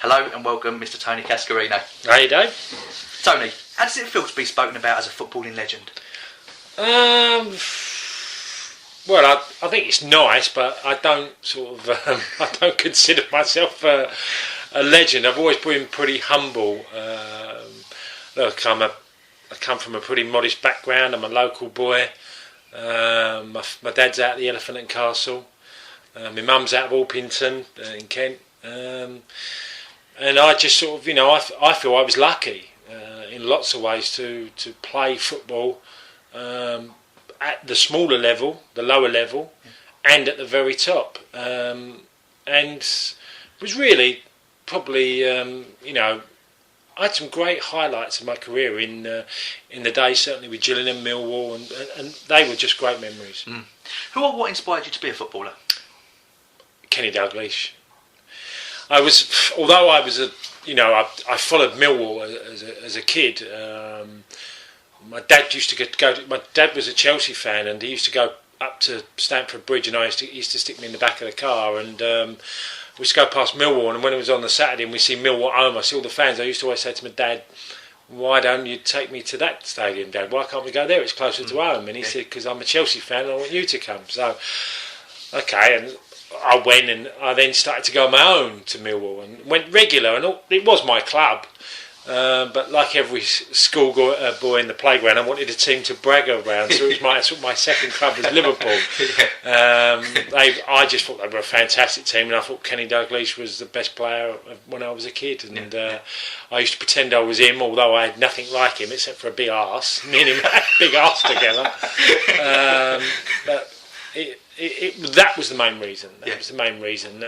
Hello and welcome, Mr. Tony Cascarino. Hey, Dave. Tony, how does it feel to be spoken about as a footballing legend? Well, I think it's nice, but I don't I don't consider myself a legend. I've always been pretty humble. Look, I come from a pretty modest background. I'm a local boy. My dad's out of the Elephant and Castle. My mum's out of Orpington in Kent. And I just sort of, I feel I was lucky in lots of ways to play football at the smaller level, the lower level, and at the very top. And it was really probably, I had some great highlights of my career in the days, certainly with Gillingham, Millwall, and they were just great memories. Mm. Who or what inspired you to be a footballer? Kenny Dalglish. I followed Millwall as a kid. My dad used to my dad was a Chelsea fan, and he used to go up to Stamford Bridge, and he used to stick me in the back of the car, and we used to go past Millwall. And when it was on the Saturday and we see Millwall at home, I see all the fans. I used to always say to my dad, "Why don't you take me to that stadium, Dad? Why can't we go there? It's closer to home." And he said, "Because I'm a Chelsea fan and I want you to come." So, okay, and I went, and I then started to go on my own to Millwall and went regular, and it was my club. But like every school boy in the playground, I wanted a team to brag around, so it was my second club was Liverpool. I just thought they were a fantastic team, and I thought Kenny Dalglish was the best player when I was a kid, and I used to pretend I was him, although I had nothing like him except for a big arse. Me and him had a big arse together. But that was the main reason. That was the main reason.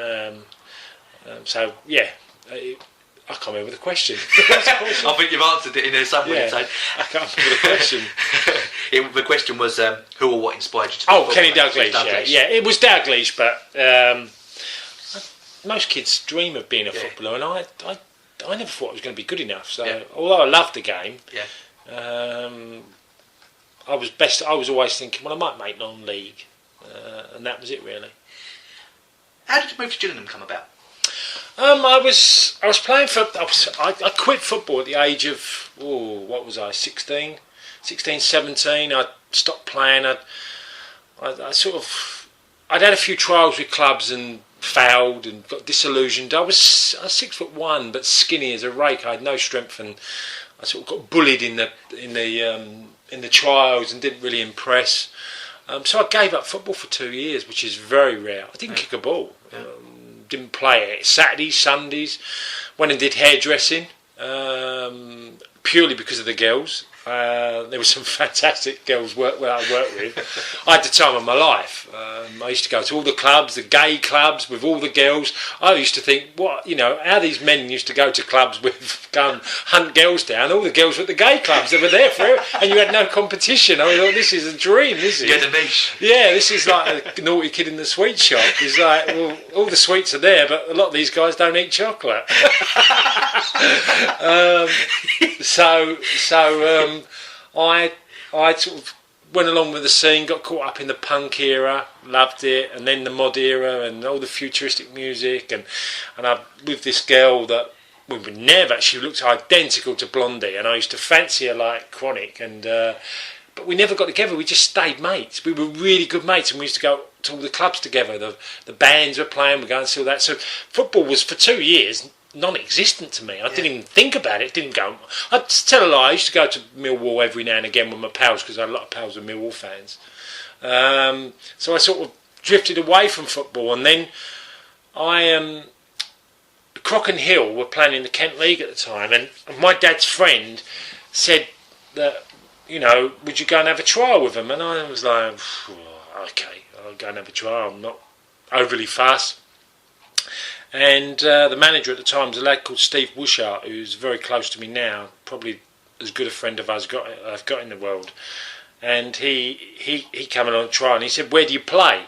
I can't remember the question. I think you've answered it in some way. I can't remember the question. The question was who or what inspired you to be a footballer? Kenny Dalglish. Yeah, it was Dalglish, but most kids dream of being a footballer, and I never thought I was going to be good enough. So although I loved the game, I was always thinking, well, I might make non-league, and that was it really. How did the move to Gillingham come about? I was playing for. I quit football at the age of 16, 17. I stopped playing. I'd had a few trials with clubs and failed and got disillusioned. I was 6'1", but skinny as a rake. I had no strength, and I sort of got bullied in the trials and didn't really impress. So I gave up football for 2 years, which is very rare. I didn't kick a ball. Didn't play it. Saturdays, Sundays, went and did hairdressing, purely because of the girls. There were some fantastic girls I worked with. I had the time of my life. I used to go to all the clubs, the gay clubs with all the girls. I used to think, how these men used to go to clubs go and hunt girls down. All the girls were at the gay clubs. They were there for it, and you had no competition. I thought, this is a dream. You had a niche. Yeah, this is like a naughty kid in the sweet shop. It's like, well, all the sweets are there, but a lot of these guys don't eat chocolate. I sort of went along with the scene, got caught up in the punk era, loved it, and then the mod era and all the futuristic music, and I with this girl that we would never. She looked identical to Blondie, and I used to fancy her like chronic, and but we never got together. We just stayed mates. We were really good mates, and we used to go to all the clubs together. The bands were playing, we go and see all that. So football was for 2 years non-existent to me. I didn't even think about it. Didn't go. I'd tell a lie. I used to go to Millwall every now and again with my pals, because I had a lot of pals who were Millwall fans. So I sort of drifted away from football, and then Crock and Hill were playing in the Kent League at the time, and my dad's friend said that, would you go and have a trial with them? And I was like, okay, I'll go and have a trial. I'm not overly fast. And the manager at the time was a lad called Steve Wishart, who's very close to me now, probably as good a friend of ours I've got in the world. And he came along to try, and he said, "Where do you play?"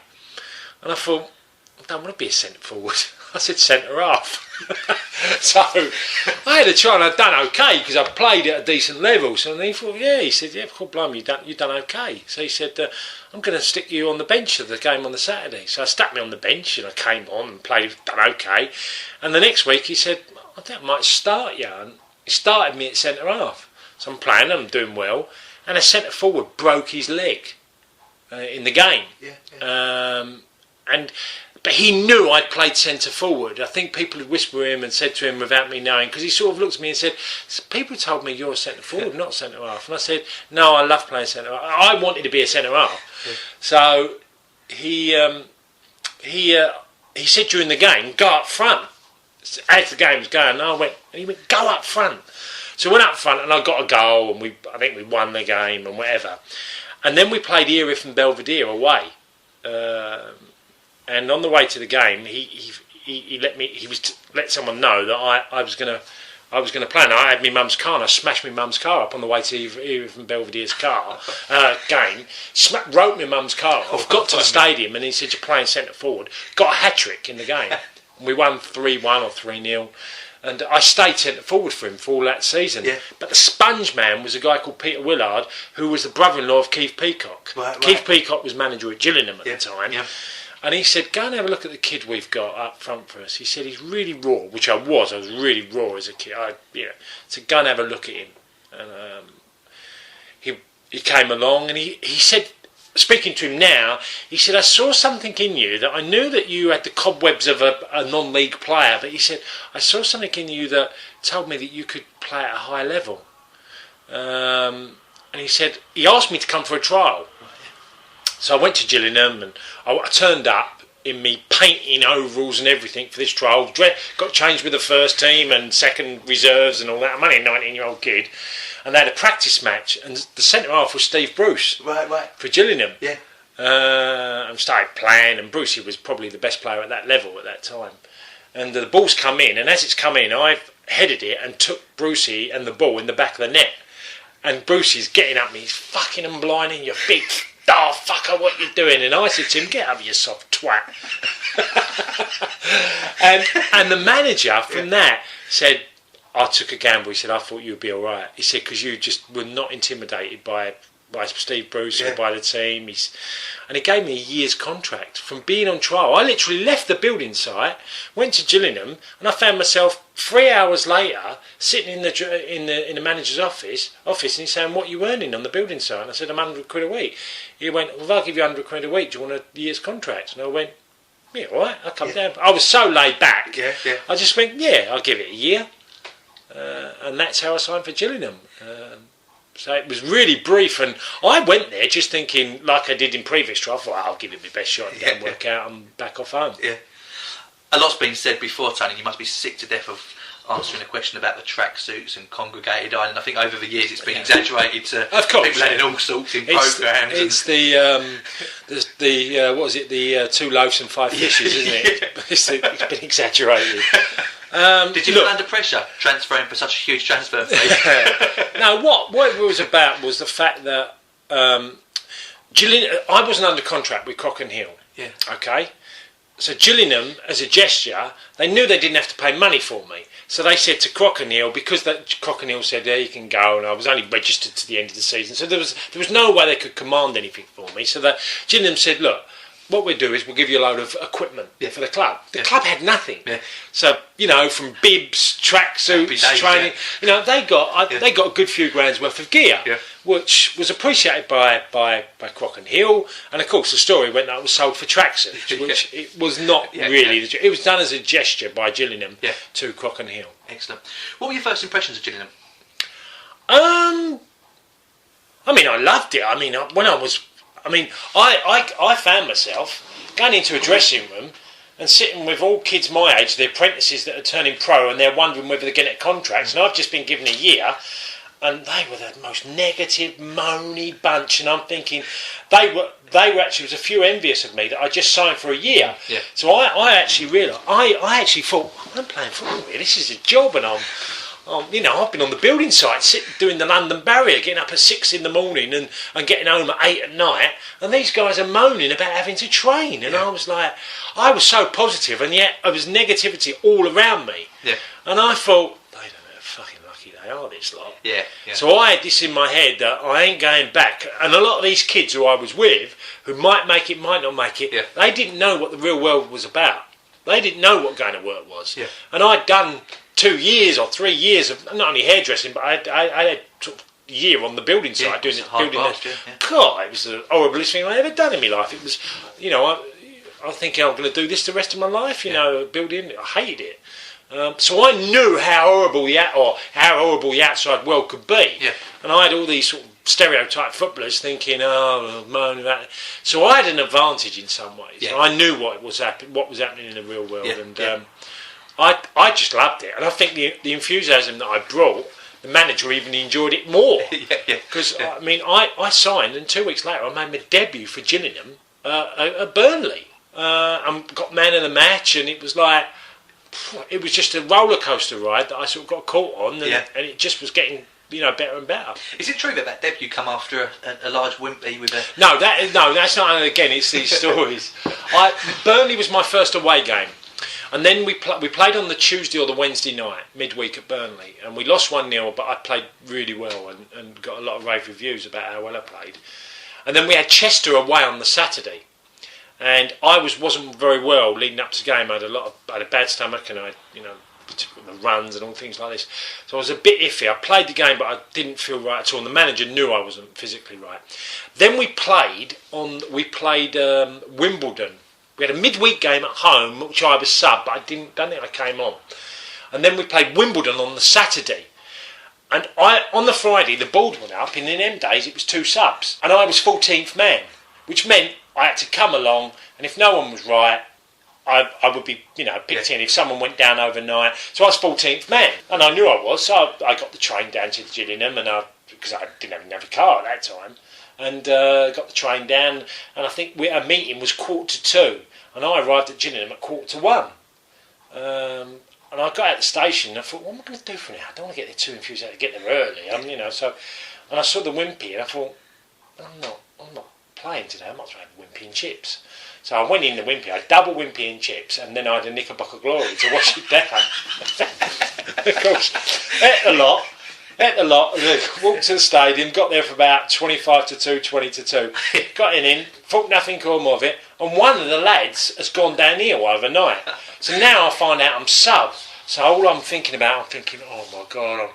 And I thought, I don't want to be a centre forward. I said centre half. So I had a try, and I'd done okay because I played at a decent level. So then he thought, he said, God blimey, you've done okay. So he said, I'm going to stick you on the bench of the game on the Saturday. So I stuck me on the bench, and I came on and played, done okay. And the next week he said, I think I might start you. And he started me at centre half. So I'm playing and I'm doing well. And a centre forward broke his leg in the game. But he knew I'd played centre forward. I think people had whispered him and said to him without me knowing, because he sort of looked at me and said, people told me you're a centre forward, not centre half. And I said, no, I love playing centre half. I wanted to be a centre half. Yeah. So he said during the game, go up front. As the game was going, he went, go up front. So I went up front and I got a goal, and I think we won the game and whatever. And then we played Erith and Belvedere away. And on the way to the game, he let someone know that I was gonna play. And I had my mum's car, and I smashed my mum's car up on the way to Erith and Belvedere's game. Wrote my mum's car off. Got to the stadium, and he said, "You're playing centre forward." Got a hat trick in the game. And we won 3-1 or 3-0. And I stayed centre forward for him for all that season. Yeah. But the sponge man was a guy called Peter Willard, who was the brother-in-law of Keith Peacock. Right. Keith Peacock was manager at Gillingham at the time. Yeah. And he said, go and have a look at the kid we've got up front for us. He said, he's really raw, which I was really raw as a kid. So go and have a look at him. And he came along, and he said, speaking to him now, he said, I saw something in you that I knew that you had the cobwebs of a non-league player, but he said, I saw something in you that told me that you could play at a high level. And he said, he asked me to come for a trial. So I went to Gillingham, and I turned up in me painting overalls and everything for this trial. Got changed with the first team and second reserves and all that. I'm only a 19-year-old kid. And they had a practice match, and the centre half was Steve Bruce. Right. For Gillingham. Yeah. And started playing, and Brucey was probably the best player at that level at that time. And the ball's come in, and as it's come in, I've headed it and took Brucey and the ball in the back of the net. And Brucey's getting at me, he's fucking and blinding, you big fucker, what you doing? And I said to him, get up, you soft twat. and the manager from that said, I took a gamble. He said, I thought you'd be all right. He said, because you just were not intimidated by Steve Bruce or by the team. And he gave me a year's contract from being on trial. I literally left the building site, went to Gillingham, and I found myself 3 hours later sitting in the manager's office, and he's saying, what are you earning on the building site? And I said, I'm £100 a week. He went, well, if I give you £100 a week, do you want a year's contract? And I went, yeah, all right, I'll come down. I was so laid back. Yeah. I just went, yeah, I'll give it a year. And that's how I signed for Gillingham. So it was really brief, and I went there just thinking, like I did in previous trial, I thought, I'll give it my best shot and go and work out and back off home. Yeah. A lot's been said before, Tony. You must be sick to death of answering a question about the tracksuits and congregated iron. I think over the years it's been exaggerated to people letting all sorts in programmes. It's what is it? The 2 loaves and 5 fishes, isn't it? It's been exaggerated. Did you feel under pressure transferring for such a huge transfer fee? No, what it was about was the fact that Gillingham, I wasn't under contract with Crocken Hill. Yeah. Okay. So Gillingham, as a gesture, they knew they didn't have to pay money for me. So they said to Crocken Hill, because Crocken Hill said, yeah, you can go, and I was only registered to the end of the season, so there was no way they could command anything for me. So that Gillingham said, look, what we'll do is we'll give you a load of equipment for the club. The club had nothing. Yeah. So, from bibs, tracksuits, training, they got a good few grand's worth of gear, which was appreciated by Crocken Hill. And of course, the story went that it was sold for tracksuits, which it was not really. It was done as a gesture by Gillingham to Crocken Hill. Excellent. What were your first impressions of Gillingham? I loved it. I found myself going into a dressing room and sitting with all kids my age, the apprentices that are turning pro, and they're wondering whether they're getting contracts, and I've just been given a year, and they were the most negative, moany bunch, and I'm thinking they were actually, was a few envious of me that I just signed for a year. Yeah. So I actually realised, I actually thought, I'm playing football here, this is a job, and I've been on the building site, doing the London Barrier, getting up at 6 in the morning and getting home at 8 at night, and these guys are moaning about having to train, and I was like, I was so positive, and yet there was negativity all around me, and I thought, they don't know how fucking lucky they are, this lot. Yeah. So I had this in my head that I ain't going back, and a lot of these kids who I was with, who might make it, might not make it, they didn't know what the real world was about. They didn't know what going to work was. Yeah. And I'd done 2 years or 3 years of not only hairdressing, but I had sort of a year on the building site doing it. God, it was the horriblest thing I ever done in my life. It was, I was thinking I'm going to do this the rest of my life. Building. I hated it. So I knew how horrible the outside world could be, and I had all these sort of stereotype footballers thinking, moaning about it. So I had an advantage in some ways. Yeah. I knew what was happening in the real world, and I just loved it. And I think the enthusiasm that I brought, the manager even enjoyed it more. Because I signed, and 2 weeks later I made my debut for Gillingham at Burnley, and got man of the match, and it was like. It was just a roller coaster ride that I sort of got caught on, and it just was getting better and better. Is it true that debut come after a large wimpy with a? No, that's not. Again, it's these stories. Burnley was my first away game, and then we played on the Tuesday or the Wednesday night midweek at Burnley, and we lost 1-0, but I played really well and got a lot of rave reviews about how well I played. And then we had Chester away on the Saturday. And I wasn't very well leading up to the game. I had a bad stomach, and I the runs and all things like this. So I was a bit iffy. I played the game, but I didn't feel right at all. And the manager knew I wasn't physically right. Then we played Wimbledon. We had a midweek game at home, which I was sub, but don't think I came on. And then we played Wimbledon on the Saturday. And on the Friday, the board went up. And in them days, it was 2 subs, and I was 14th man, which meant I had to come along, and if no one was right, I would be, picked in if someone went down overnight. So I was 14th man, and I knew I was. So I got the train down to Gillingham, because I didn't have a car at that time, and got the train down. And I think our meeting was 1:45, and I arrived at Gillingham at 1:45. And I got out the station, and I thought, what am I going to do for now? I don't want to get there too infused to get there early. So, and I saw the Wimpy, and I thought, I'm not playing today, I might as well have Wimpy and chips. So I went in the Wimpy, I had double Wimpy and chips, and then I had a Knickerbocker Glory to wash it down. Of course, ate a lot, walked to the stadium, got there for about 25 to 2, 20 to 2, got in, thought nothing more of it, and one of the lads has gone down here overnight. So now I find out I'm sub, so all I'm thinking, oh my God,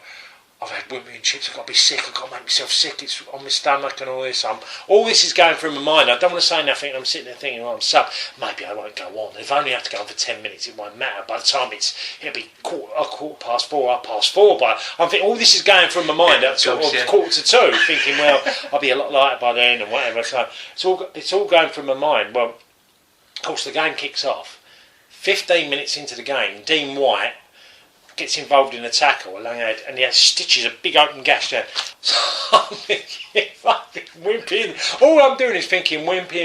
I've had Wimpy and chips, I've got to be sick, I've got to make myself sick, it's on my stomach and all this. All this is going through my mind. I don't want to say nothing, I'm sitting there thinking, I'm sub, maybe I won't go on. If I only have to go on for 10 minutes, it won't matter. By the time it'll be quarter past 4, but I'm thinking, all this is going through my mind at sort of 1:45, thinking, well, I'll be a lot lighter by then and whatever. So it's all going through my mind. Well, of course, the game kicks off. 15 minutes into the game, Dean White gets involved in a tackle, and he has stitches a big open gash there. So I'm thinking, Wimpy. All I'm doing is thinking Wimpy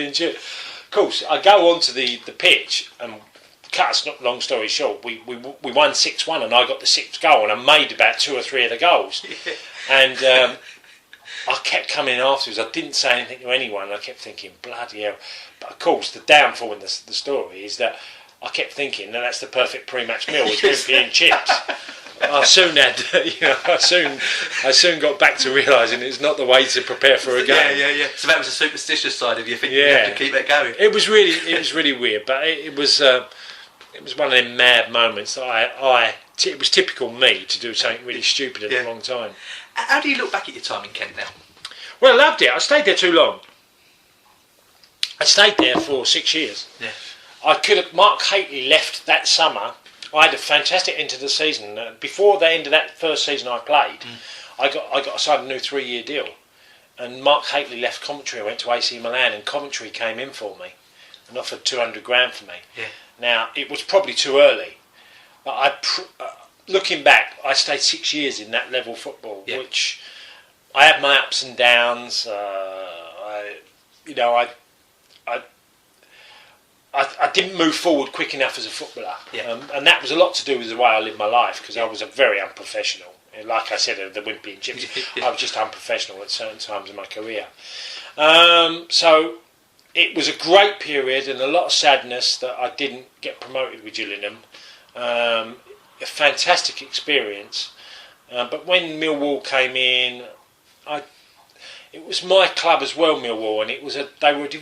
and chip. Of course, I go onto the pitch, and cut a long story short, we won 6-1, and I got the 6th goal, and I made about 2 or 3 of the goals. And I kept coming in afterwards. I didn't say anything to anyone. I kept thinking, bloody hell. But of course, the downfall in the story is that I kept thinking that that's the perfect pre-match meal with Wimpy and chips. I soon got back to realising it's not the way to prepare for a game. Yeah. So that was a superstitious side of you thinking you have to keep it going. It was really weird, but it was one of them mad moments that it was typical me to do something really stupid at the wrong time. How do you look back at your time in Kent now? Well, I loved it. I stayed there too long. I stayed there for 6 years. Yeah. Mark Haitley left that summer. I had a fantastic end to the season. Before the end of that first season I played, I got signed a new 3-year deal. And Mark Haitley left Coventry. I went to AC Milan, and Coventry came in for me and offered $200,000 for me. Yeah. Now, it was probably too early, but looking back, I stayed 6 years in that level football, which I had my ups and downs. I didn't move forward quick enough as a footballer, and that was a lot to do with the way I lived my life, because I was a very unprofessional. Like I said, the Wimpy and chips, I was just unprofessional at certain times in my career. So it was a great period and a lot of sadness that I didn't get promoted with Gillingham. A fantastic experience, but when Millwall came in, it was my club as well, Millwall, and they were a division